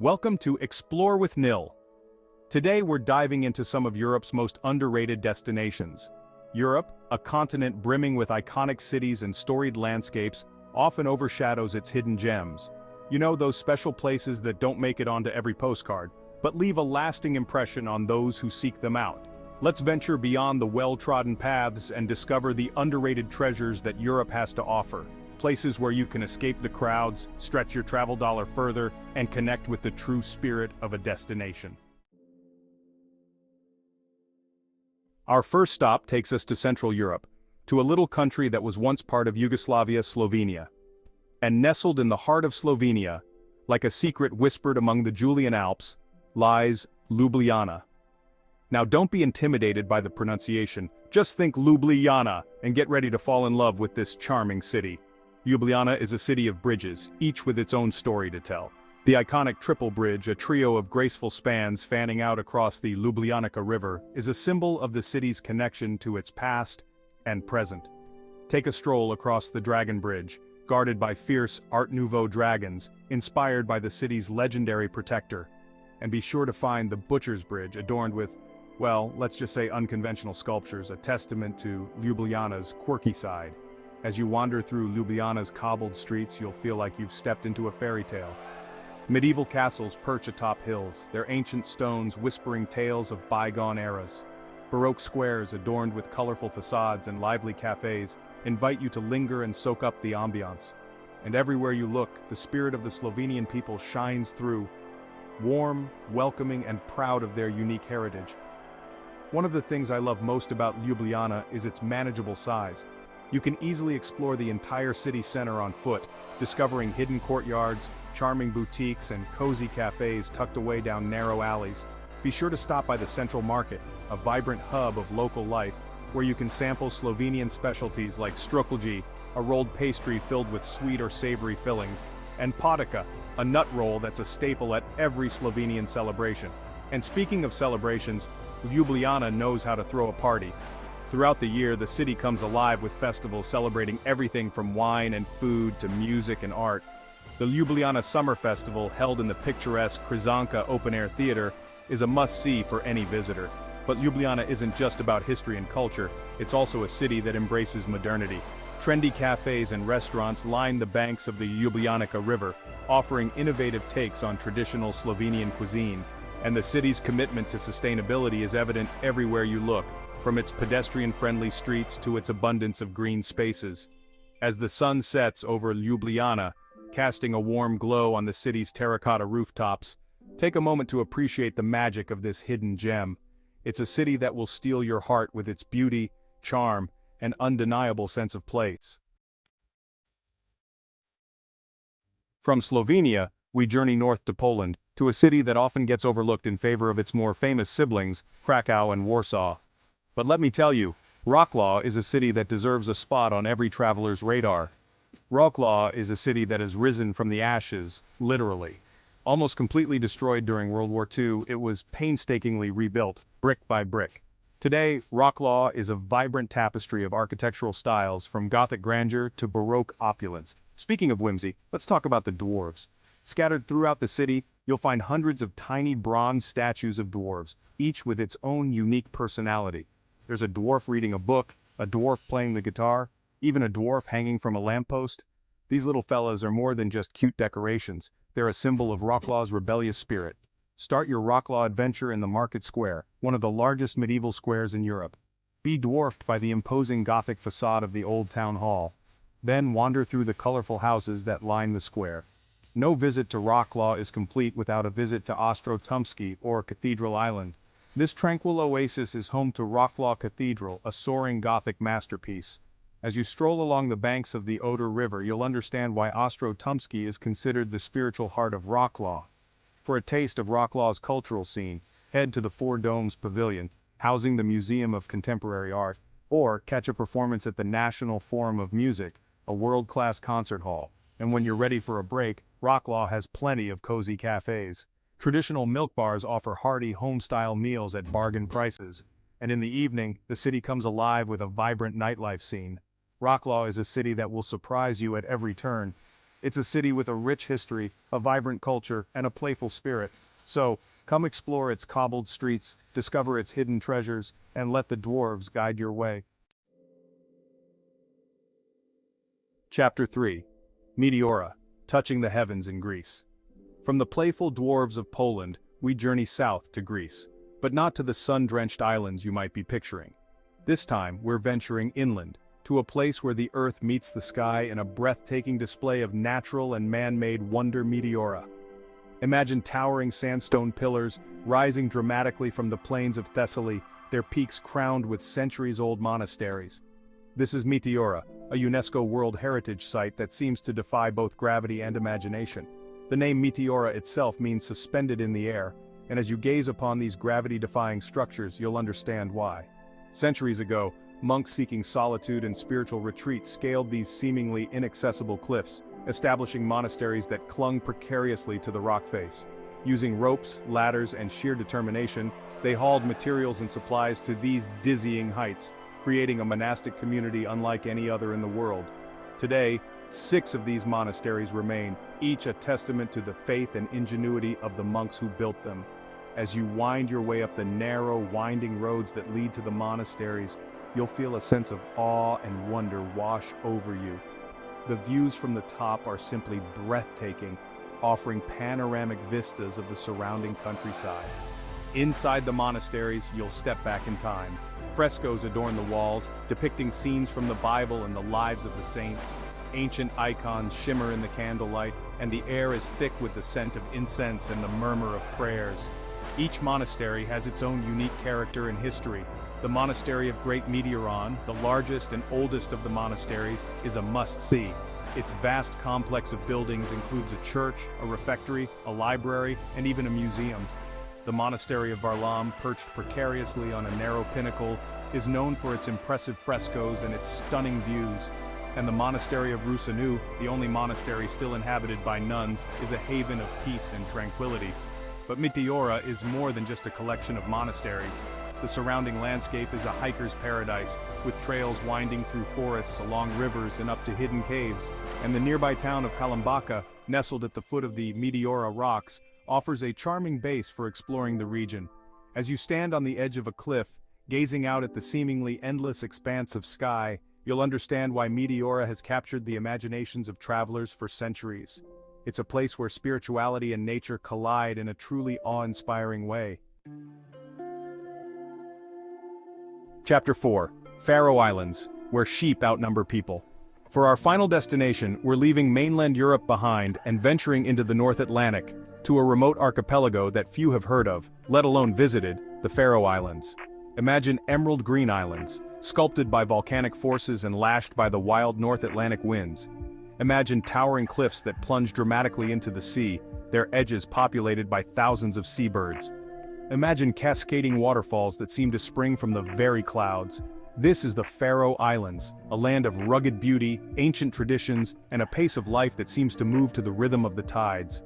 Welcome to Explore with Nill. Today we're diving into some of Europe's most underrated destinations. Europe, a continent brimming with iconic cities and storied landscapes, often overshadows its hidden gems. You know, those special places that don't make it onto every postcard, but leave a lasting impression on those who seek them out. Let's venture beyond the well-trodden paths and discover the underrated treasures that Europe has to offer. Places where you can escape the crowds, stretch your travel dollar further, and connect with the true spirit of a destination. Our first stop takes us to Central Europe, to a little country that was once part of Yugoslavia, Slovenia. And nestled in the heart of Slovenia, like a secret whispered among the Julian Alps, lies Ljubljana. Now don't be intimidated by the pronunciation, just think Ljubljana and get ready to fall in love with this charming city. Ljubljana is a city of bridges, each with its own story to tell. The iconic Triple Bridge, a trio of graceful spans fanning out across the Ljubljanica River, is a symbol of the city's connection to its past and present. Take a stroll across the Dragon Bridge, guarded by fierce Art Nouveau dragons, inspired by the city's legendary protector. And be sure to find the Butcher's Bridge, adorned with, well, let's just say unconventional sculptures, a testament to Ljubljana's quirky side. As you wander through Ljubljana's cobbled streets, you'll feel like you've stepped into a fairy tale. Medieval castles perch atop hills, their ancient stones whispering tales of bygone eras. Baroque squares adorned with colorful facades and lively cafes invite you to linger and soak up the ambiance. And everywhere you look, the spirit of the Slovenian people shines through, warm, welcoming, and proud of their unique heritage. One of the things I love most about Ljubljana is its manageable size. You can easily explore the entire city center on foot, discovering hidden courtyards, charming boutiques, and cozy cafes tucked away down narrow alleys. Be sure to stop by the Central Market, a vibrant hub of local life, where you can sample Slovenian specialties like strokelji, a rolled pastry filled with sweet or savory fillings, and potica, a nut roll that's a staple at every Slovenian celebration. And speaking of celebrations, Ljubljana knows how to throw a party. Throughout the year, the city comes alive with festivals celebrating everything from wine and food to music and art. The Ljubljana Summer Festival, held in the picturesque Krizanka open-air theater, is a must-see for any visitor. But Ljubljana isn't just about history and culture, it's also a city that embraces modernity. Trendy cafes and restaurants line the banks of the Ljubljanica River, offering innovative takes on traditional Slovenian cuisine. And the city's commitment to sustainability is evident everywhere you look, from its pedestrian-friendly streets to its abundance of green spaces. As the sun sets over Ljubljana, casting a warm glow on the city's terracotta rooftops, take a moment to appreciate the magic of this hidden gem. It's a city that will steal your heart with its beauty, charm, and undeniable sense of place. From Slovenia, we journey north to Poland, to a city that often gets overlooked in favor of its more famous siblings, Krakow and Warsaw. But let me tell you, Wrocław is a city that deserves a spot on every traveler's radar. Wrocław is a city that has risen from the ashes, literally. Almost completely destroyed during World War II, it was painstakingly rebuilt, brick by brick. Today, Wrocław is a vibrant tapestry of architectural styles, from Gothic grandeur to Baroque opulence. Speaking of whimsy, let's talk about the dwarves. Scattered throughout the city, you'll find hundreds of tiny bronze statues of dwarves, each with its own unique personality. There's a dwarf reading a book, a dwarf playing the guitar, even a dwarf hanging from a lamppost. These little fellas are more than just cute decorations, they're a symbol of Wrocław's rebellious spirit. Start your Wrocław adventure in the Market Square, one of the largest medieval squares in Europe. Be dwarfed by the imposing Gothic facade of the old town hall. Then wander through the colorful houses that line the square. No visit to Wrocław is complete without a visit to Ostrotumski, or Cathedral Island. This tranquil oasis is home to Wrocław Cathedral, a soaring Gothic masterpiece. As you stroll along the banks of the Oder River, you'll understand why Ostrotumski is considered the spiritual heart of Wrocław. For a taste of Wrocław's cultural scene, head to the Four Domes Pavilion, housing the Museum of Contemporary Art, or catch a performance at the National Forum of Music, a world-class concert hall. And when you're ready for a break, Wrocław has plenty of cozy cafes. Traditional milk bars offer hearty home-style meals at bargain prices. And in the evening, the city comes alive with a vibrant nightlife scene. Wrocław is a city that will surprise you at every turn. It's a city with a rich history, a vibrant culture, and a playful spirit. So, come explore its cobbled streets, discover its hidden treasures, and let the dwarves guide your way. Chapter 3. Meteora, touching the heavens in Greece. From the playful dwarves of Poland, we journey south to Greece, but not to the sun-drenched islands you might be picturing. This time, we're venturing inland, to a place where the earth meets the sky in a breathtaking display of natural and man-made wonder meteora. Imagine towering sandstone pillars rising dramatically from the plains of Thessaly, their peaks crowned with centuries-old monasteries. This is Meteora, a UNESCO World Heritage Site that seems to defy both gravity and imagination. The name Meteora itself means suspended in the air, and as you gaze upon these gravity-defying structures, you'll understand why. Centuries ago, monks seeking solitude and spiritual retreat scaled these seemingly inaccessible cliffs, establishing monasteries that clung precariously to the rock face. Using ropes, ladders, and sheer determination, they hauled materials and supplies to these dizzying heights, creating a monastic community unlike any other in the world. Today, 6 of these monasteries remain, each a testament to the faith and ingenuity of the monks who built them. As you wind your way up the narrow, winding roads that lead to the monasteries, you'll feel a sense of awe and wonder wash over you. The views from the top are simply breathtaking, offering panoramic vistas of the surrounding countryside. Inside the monasteries, you'll step back in time. Frescoes adorn the walls, depicting scenes from the Bible and the lives of the saints. Ancient icons shimmer in the candlelight, and the air is thick with the scent of incense and the murmur of prayers. Each monastery has its own unique character and history. The Monastery of Great Meteoron, the largest and oldest of the monasteries, is a must-see. Its vast complex of buildings includes a church, a refectory, a library, and even a museum. The Monastery of Varlam, perched precariously on a narrow pinnacle, is known for its impressive frescoes and its stunning views. And the Monastery of Rusanu, the only monastery still inhabited by nuns, is a haven of peace and tranquility. But Meteora is more than just a collection of monasteries. The surrounding landscape is a hiker's paradise, with trails winding through forests, along rivers, and up to hidden caves. And the nearby town of Kalambaka, nestled at the foot of the Meteora rocks, offers a charming base for exploring the region. As you stand on the edge of a cliff, gazing out at the seemingly endless expanse of sky, you'll understand why Meteora has captured the imaginations of travelers for centuries. It's a place where spirituality and nature collide in a truly awe-inspiring way. Chapter 4. Faroe Islands, where sheep outnumber people. For our final destination, we're leaving mainland Europe behind and venturing into the North Atlantic, to a remote archipelago that few have heard of, let alone visited, the Faroe Islands. Imagine emerald green islands, sculpted by volcanic forces and lashed by the wild North Atlantic winds. Imagine towering cliffs that plunge dramatically into the sea, their edges populated by thousands of seabirds. Imagine cascading waterfalls that seem to spring from the very clouds. This is the Faroe Islands, a land of rugged beauty, ancient traditions, and a pace of life that seems to move to the rhythm of the tides.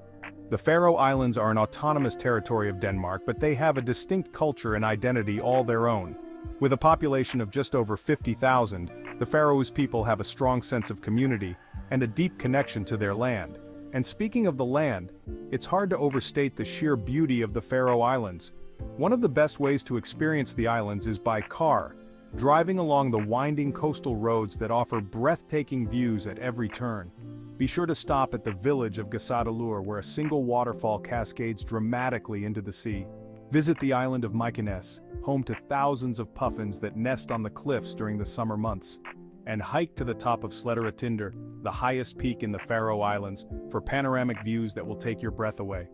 The Faroe Islands are an autonomous territory of Denmark, but they have a distinct culture and identity all their own. With a population of just over 50,000, the Faroese people have a strong sense of community and a deep connection to their land. And speaking of the land, it's hard to overstate the sheer beauty of the Faroe Islands. One of the best ways to experience the islands is by car, driving along the winding coastal roads that offer breathtaking views at every turn. Be sure to stop at the village of Gassadalur, where a single waterfall cascades dramatically into the sea. Visit the island of Mykonos, home to thousands of puffins that nest on the cliffs during the summer months. And hike to the top of Sledderatinder, the highest peak in the Faroe Islands, for panoramic views that will take your breath away.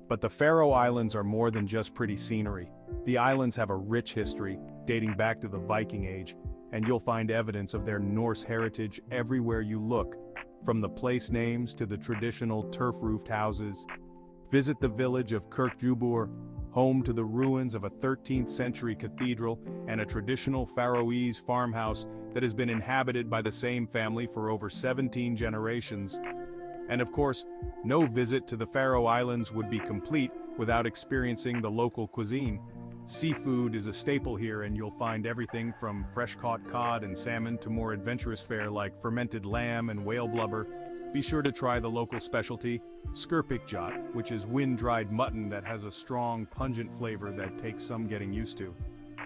But the Faroe Islands are more than just pretty scenery. The islands have a rich history, dating back to the Viking Age, and you'll find evidence of their Norse heritage everywhere you look, from the place names to the traditional turf-roofed houses. Visit the village of Kirkjubor, home to the ruins of a 13th century cathedral and a traditional Faroese farmhouse that has been inhabited by the same family for over 17 generations. And of course, no visit to the Faroe Islands would be complete without experiencing the local cuisine. Seafood is a staple here, and you'll find everything from fresh-caught cod and salmon to more adventurous fare like fermented lamb and whale blubber. Be sure to try the local specialty, skirpikjat, which is wind-dried mutton that has a strong, pungent flavor that takes some getting used to.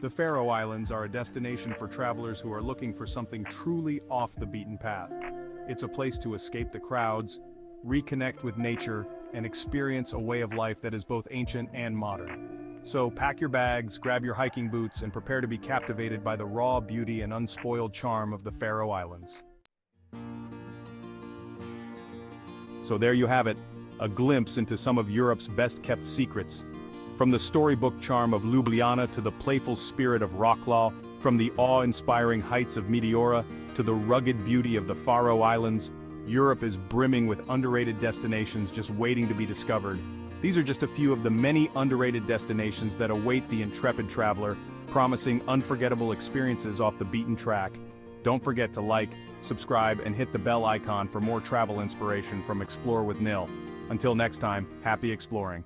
The Faroe Islands are a destination for travelers who are looking for something truly off the beaten path. It's a place to escape the crowds, reconnect with nature, and experience a way of life that is both ancient and modern. So pack your bags, grab your hiking boots, and prepare to be captivated by the raw beauty and unspoiled charm of the Faroe Islands. So there you have it, a glimpse into some of Europe's best-kept secrets. From the storybook charm of Ljubljana to the playful spirit of Wroclaw, from the awe-inspiring heights of Meteora to the rugged beauty of the Faroe Islands, Europe is brimming with underrated destinations just waiting to be discovered. These are just a few of the many underrated destinations that await the intrepid traveler, promising unforgettable experiences off the beaten track. Don't forget to like, subscribe, and hit the bell icon for more travel inspiration from Explore with Nill. Until next time, happy exploring.